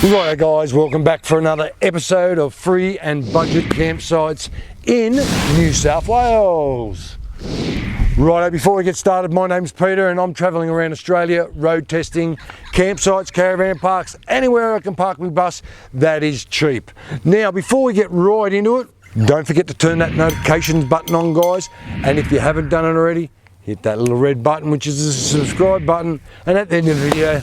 Right guys, welcome back for another episode of free and budget campsites in New South Wales. Righto, before we get started, my name's Peter and I'm travelling around Australia road testing campsites, caravan parks, anywhere I can park my bus that is cheap. Now before we get right into it, don't forget to turn that notifications button on guys, and if you haven't done it already, hit that little red button which is the subscribe button, and at the end of the video,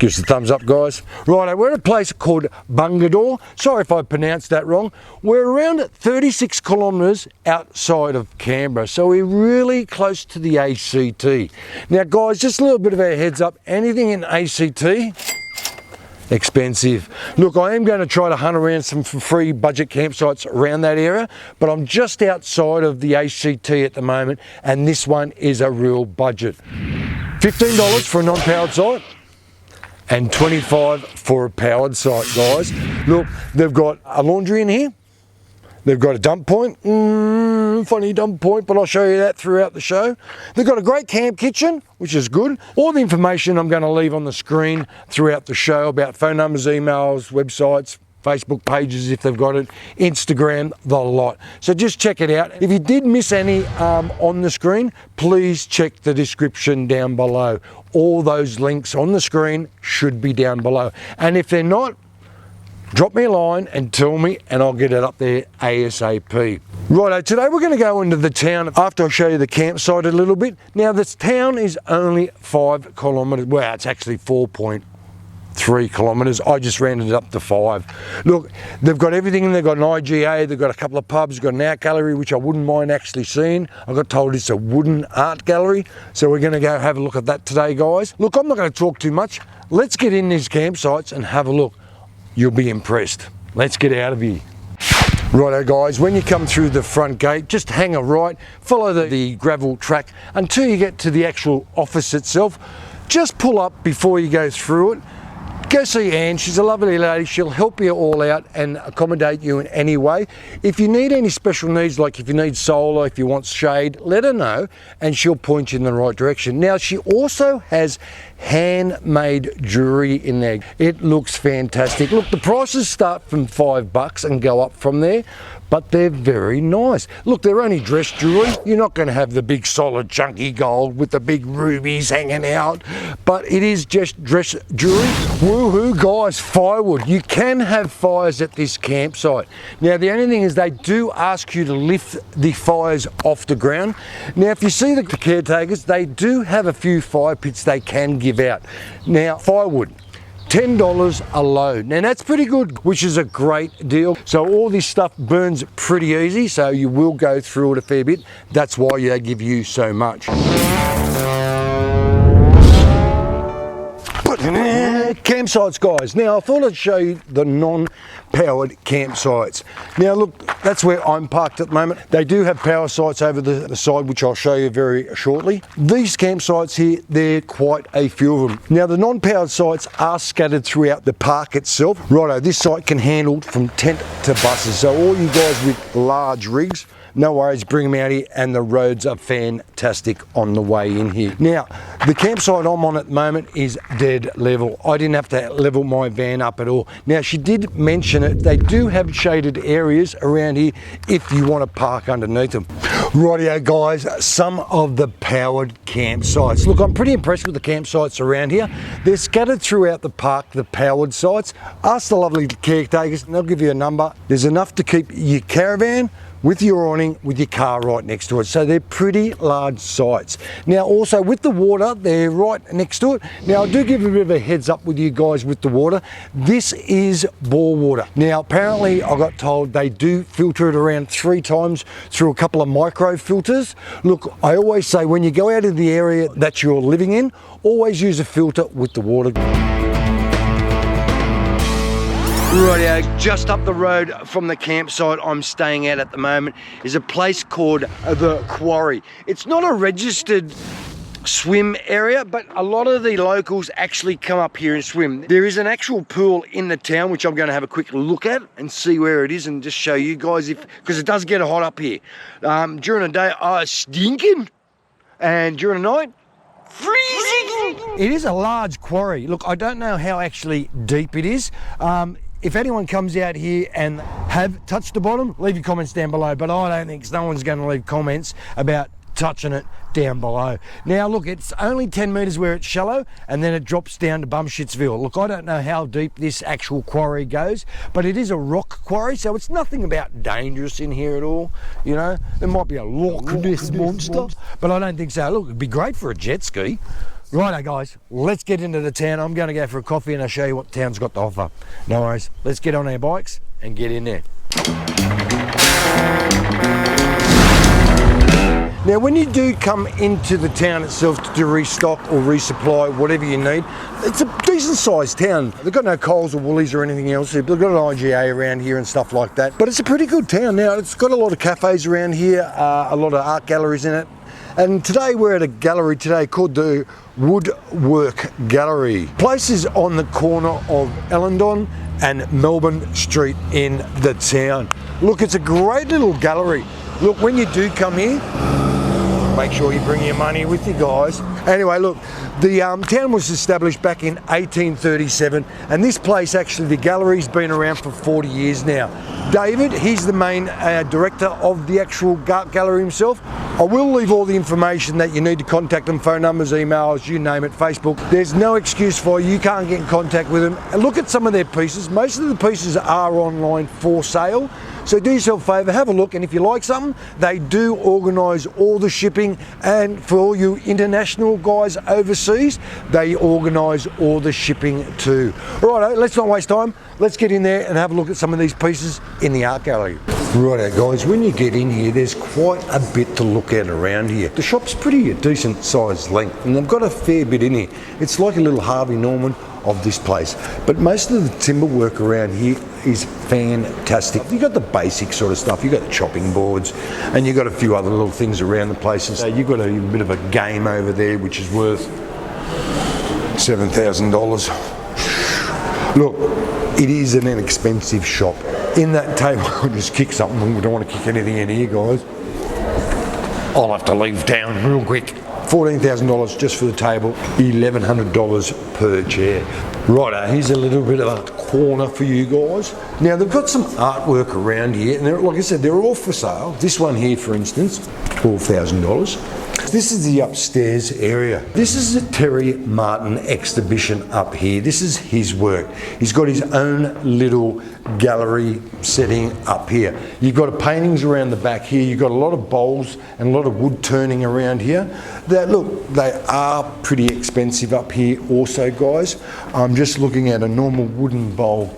give us a thumbs up guys. Righto, we're at a place called Bungendore. Sorry if I pronounced that wrong. We're around 36 kilometres outside of Canberra, so we're really close to the ACT. Now guys, just a little bit of a heads up, anything in ACT, expensive. Look, I am going to try to hunt around some free budget campsites around that area, but I'm just outside of the ACT at the moment, and this one is a real budget. $15 for a non-powered site, and $25 for a powered site guys. Look, they've got a laundry in here, they've got a dump point, funny dump point, but I'll show you that throughout the show. They've got a great camp kitchen, which is good. All the information I'm going to leave on the screen throughout the show about phone numbers, emails, websites, Facebook pages if they've got it, Instagram, the lot. So just check it out. If you did miss any on the screen, please check the description down below. All those links on the screen should be down below. And if they're not, drop me a line and tell me and I'll get it up there ASAP. Righto, today we're going to go into the town after I show you the campsite a little bit. Now this town is only 5 kilometres, well it's actually 4.3 kilometres. I just rounded it up to 5. Look, they've got everything. They've got an IGA, they've got a couple of pubs, got an art gallery, which I wouldn't mind actually seeing. I got told it's a wooden art gallery, so we're going to go have a look at that today, guys. Look, I'm not going to talk too much. Let's get in these campsites and have a look. You'll be impressed. Let's get out of here. Righto guys, when you come through the front gate, just hang a right, follow the gravel track until you get to the actual office itself. Just pull up before you go through it. Go see Anne, she's a lovely lady, she'll help you all out and accommodate you in any way. If you need any special needs, like if you need solar, if you want shade, let her know and she'll point you in the right direction. Now she also has handmade jewellery in there. It looks fantastic. Look, the prices start from $5 and go up from there, but they're very nice. Look, they're only dress jewellery. You're not going to have the big solid chunky gold with the big rubies hanging out, but it is just dress jewellery. Woohoo guys, firewood. You can have fires at this campsite. Now the only thing is they do ask you to lift the fires off the ground. Now if you see the caretakers, they do have a few fire pits they can give out. Now firewood, $10 a load. Now that's pretty good, which is a great deal. So all this stuff burns pretty easy, so you will go through it a fair bit. That's why they give you so much. Campsites guys, now I thought I'd show you the non-powered campsites. Now look, that's where I'm parked at the moment. They do have power sites over the side, which I'll show you very shortly. These campsites here, they're quite a few of them. Now the non-powered sites are scattered throughout the park itself. Righto, this site can handle from tent to buses, so all you guys with large rigs, no worries, bring them out here, and the roads are fantastic on the way in here. Now, the campsite I'm on at the moment is dead level. I didn't have to level my van up at all. Now, she did mention it. They do have shaded areas around here if you want to park underneath them. Rightio guys, some of the powered campsites. Look, I'm pretty impressed with the campsites around here. They're scattered throughout the park, the powered sites. Ask the lovely caretakers and they'll give you a number. There's enough to keep your caravan with your awning, with your car right next to it. So they're pretty large sites. Now also with the water, they're right next to it. Now I do give a bit of a heads up with you guys with the water. This is bore water. Now apparently I got told they do filter it around 3 times through a couple of micro filters. Look, I always say when you go out in the area that you're living in, always use a filter with the water. Rightio, just up the road from the campsite I'm staying at the moment is a place called the Quarry. It's not a registered swim area, but a lot of the locals actually come up here and swim. There is an actual pool in the town, which I'm going to have a quick look at and see where it is and just show you guys, because it does get hot up here. During the day, stinking, and during the night, freezing. It is a large quarry. Look, I don't know how actually deep it is. If anyone comes out here and have touched the bottom, leave your comments down below. But I don't think no one's going to leave comments about touching it down below. Now look, it's only 10 metres where it's shallow, and then it drops down to Bumshitsville. Look, I don't know how deep this actual quarry goes, but it is a rock quarry, so it's nothing about dangerous in here at all. You know, there might be a Loch Ness monster, but I don't think so. Look, it'd be great for a jet ski. Righto guys, let's get into the town. I'm going to go for a coffee and I'll show you what the town's got to offer. No worries, let's get on our bikes and get in there. Now when you do come into the town itself to restock or resupply whatever you need, it's a decent sized town. They've got no Coles or Woolies or anything else. They've got an IGA around here and stuff like that. But it's a pretty good town. Now it's got a lot of cafes around here, a lot of art galleries in it. And today we're at a gallery today called the Woodwork Gallery. Place is on the corner of Ellendon and Melbourne Street in the town. Look, it's a great little gallery. Look, when you do come here, make sure you bring your money with you guys. Anyway, look, the town was established back in 1837, and this place, actually, the gallery's been around for 40 years now. David, he's the main director of the actual gallery himself. I will leave all the information that you need to contact them, phone numbers, emails, you name it, Facebook. There's no excuse for you can't get in contact with them. And look at some of their pieces. Most of the pieces are online for sale. So do yourself a favour, have a look, and if you like something, they do organise all the shipping, and for all you international guys overseas, they organise all the shipping too. Righto, let's not waste time. Let's get in there and have a look at some of these pieces in the art gallery. Righto guys, when you get in here, there's quite a bit to look at around here. The shop's pretty a decent sized length, and they've got a fair bit in here. It's like a little Harvey Norman of this place, but most of the timber work around here is fantastic. You've got the basic sort of stuff, you've got the chopping boards, and you've got a few other little things around the place. So you've got a bit of a game over there which is worth $7,000. Look, it is an inexpensive shop. In that table, I'll just kick something. We don't want to kick anything in here, guys. I'll have to leave town real quick. $14,000 just for the table, $1,100 per chair. Righto, here's a little bit of a corner for you guys. Now they've got some artwork around here, and like I said, they're all for sale. This one here, for instance, $12,000. This is the upstairs area. This is a Terry Martin exhibition up here. This is his work. He's got his own little gallery setting up here. You've got paintings around the back here. You've got a lot of bowls and a lot of wood turning around here. Look, they are pretty expensive up here also, guys. I'm just looking at a normal wooden bowl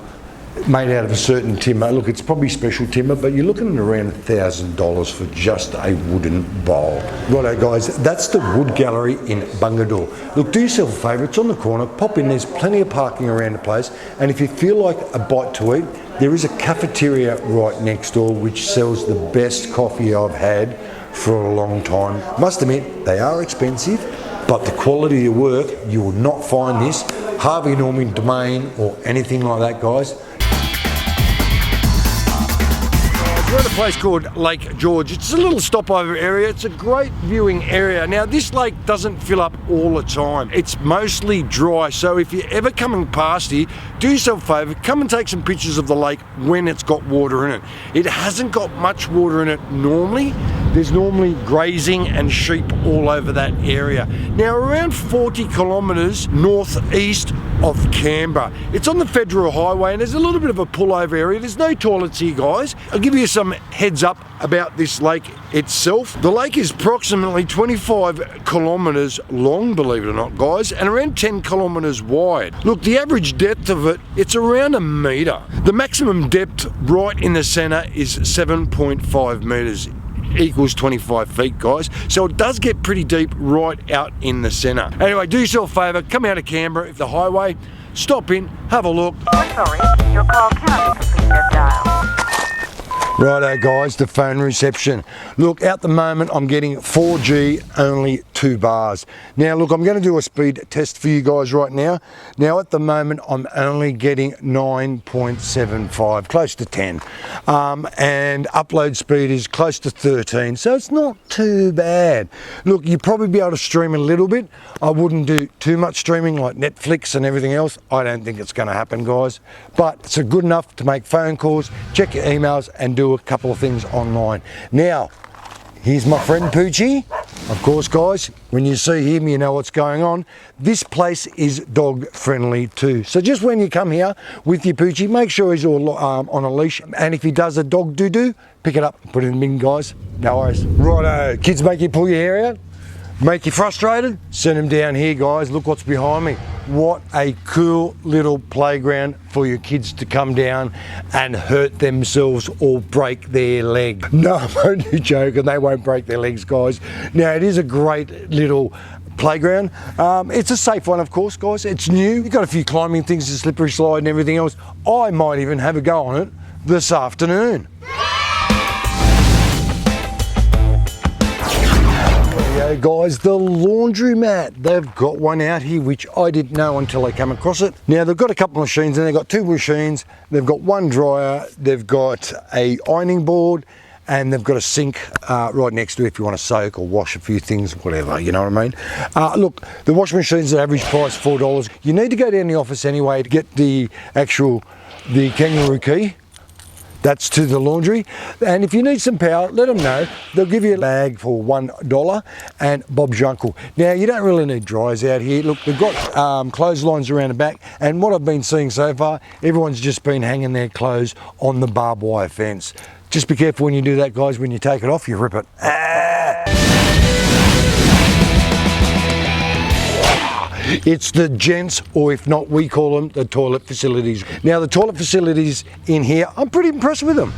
made out of a certain timber. Look, it's probably special timber, but you're looking at around $1,000 for just a wooden bowl. Righto guys, that's the Wood Gallery in Bungendore. Look, do yourself a favour, it's on the corner, pop in, there's plenty of parking around the place, and if you feel like a bite to eat, there is a cafeteria right next door which sells the best coffee I've had for a long time. Must admit, they are expensive, but the quality of work, you will not find this Harvey Norman domain or anything like that, guys. We're at a place called Lake George. It's a little stopover area. It's a great viewing area. Now this lake doesn't fill up all the time. It's mostly dry, so if you're ever coming past here, do yourself a favour, come and take some pictures of the lake when it's got water in it. It hasn't got much water in it normally. There's normally grazing and sheep all over that area. Now around 40 kilometres northeast of Canberra. It's on the Federal Highway and there's a little bit of a pullover area. There's no toilets here, guys. I'll give you some heads up about this lake itself. The lake is approximately 25 kilometres long, believe it or not, guys, and around 10 kilometres wide. Look, the average depth of it, it's around 1 metre. The maximum depth right in the centre is 7.5 metres. Equals 25 feet, guys, so it does get pretty deep right out in the centre. Anyway, do yourself a favour, come out of Canberra, if the highway, stop in, have a look. We're sorry, your call cannot be completed as dialed. Righto guys, the phone reception. Look, at the moment I'm getting 4G only 2 bars. Now look, I'm going to do a speed test for you guys right now. Now at the moment I'm only getting 9.75, close to 10, and upload speed is close to 13, so it's not too bad. Look, you'll probably be able to stream a little bit. I wouldn't do too much streaming like Netflix and everything else. I don't think it's going to happen, guys, but it's good enough to make phone calls, check your emails and do a couple of things online. Now here's my friend Poochie. Of course, guys, when you see him, you know what's going on. This place is dog friendly too. So just when you come here with your Poochie, make sure he's all on a leash. And if he does a dog doo-doo, pick it up and put it in the bin, guys. No worries. Righto, kids make you pull your hair out, make you frustrated, send them down here, guys. Look what's behind me. What a cool little playground for your kids to come down and hurt themselves or break their leg. No, I'm only joking, they won't break their legs, guys. Now, it is a great little playground. It's a safe one, of course, guys. It's new. You've got a few climbing things, a slippery slide and everything else. I might even have a go on it this afternoon. Guys, the laundromat, they've got one out here which I didn't know until I came across it. Now they've got a couple of machines and they've got 2 machines, they've got 1 dryer, they've got a ironing board, and they've got a sink right next to it if you want to soak or wash a few things, whatever, you know what I mean. Look, the washing machine's the average price $4. You need to go down the office anyway to get the kangaroo key. That's to the laundry, and if you need some power, let them know. They'll give you a bag for $1 and Bob's your uncle. Now, you don't really need dryers out here. Look, they've got clotheslines around the back, and what I've been seeing so far, everyone's just been hanging their clothes on the barbed wire fence. Just be careful when you do that, guys. When you take it off, you rip it. It's the gents, or if not, we call them the toilet facilities. Now, the toilet facilities in here, I'm pretty impressed with them.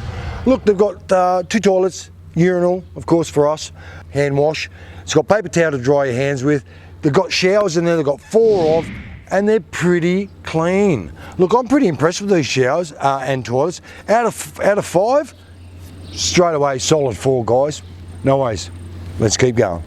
Look, they've got 2 toilets, urinal, of course, for us, hand wash. It's got paper towel to dry your hands with. They've got showers in there, they've got 4 of, and they're pretty clean. Look, I'm pretty impressed with these showers and toilets. Out of 5, straight away, solid 4, guys. No ways. Let's keep going.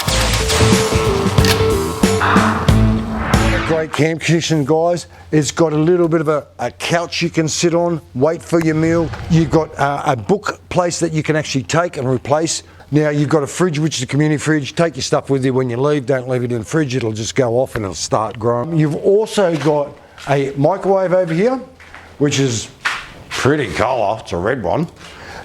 Great camp condition, guys. It's got a little bit of a couch you can sit on, wait for your meal. You've got a book place that you can actually take and replace. Now, you've got a fridge, which is a community fridge. Take your stuff with you when you leave. Don't leave it in the fridge. It'll just go off and it'll start growing. You've also got a microwave over here, which is pretty colour. It's a red one.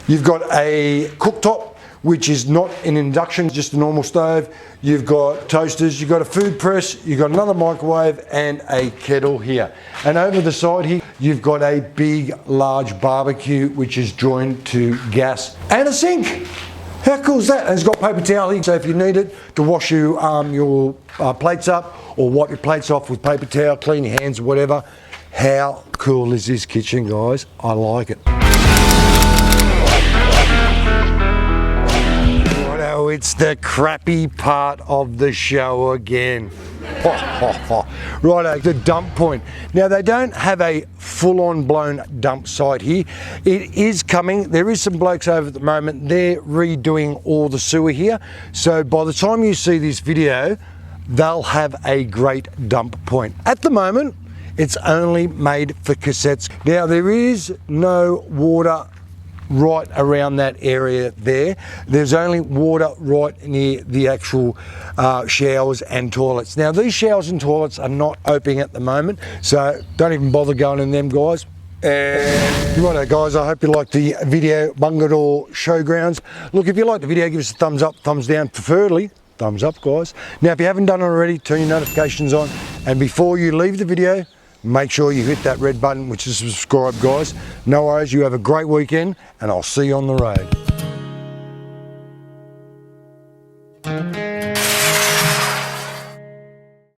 You've got a cooktop, which is not an induction, just a normal stove. You've got toasters, you've got a food press, you've got another microwave and a kettle here. And over the side here, you've got a big, large barbecue, which is joined to gas, and a sink. How cool is that? And it's got paper towel here, so if you need it to wash your plates up or wipe your plates off with paper towel, clean your hands or whatever. How cool is this kitchen, guys? I like it. It's the crappy part of the show again. Righto, the dump point. Now, they don't have a full-on blown dump site here. It is coming. There is some blokes over at the moment. They're redoing all the sewer here. So by the time you see this video, they'll have a great dump point. At the moment, it's only made for cassettes. Now, there is no water right around that area there. There's only water right near the actual showers and toilets. Now, these showers and toilets are not opening at the moment, so don't even bother going in them, guys. And righto, guys, I hope you liked the video, Bungendore Showgrounds. Look, if you liked the video, give us a thumbs up, thumbs down, preferably thumbs up, guys. Now, if you haven't done it already, turn your notifications on, and before you leave the video, make sure you hit that red button, which is subscribe, guys. No worries, you have a great weekend, and I'll see you on the road.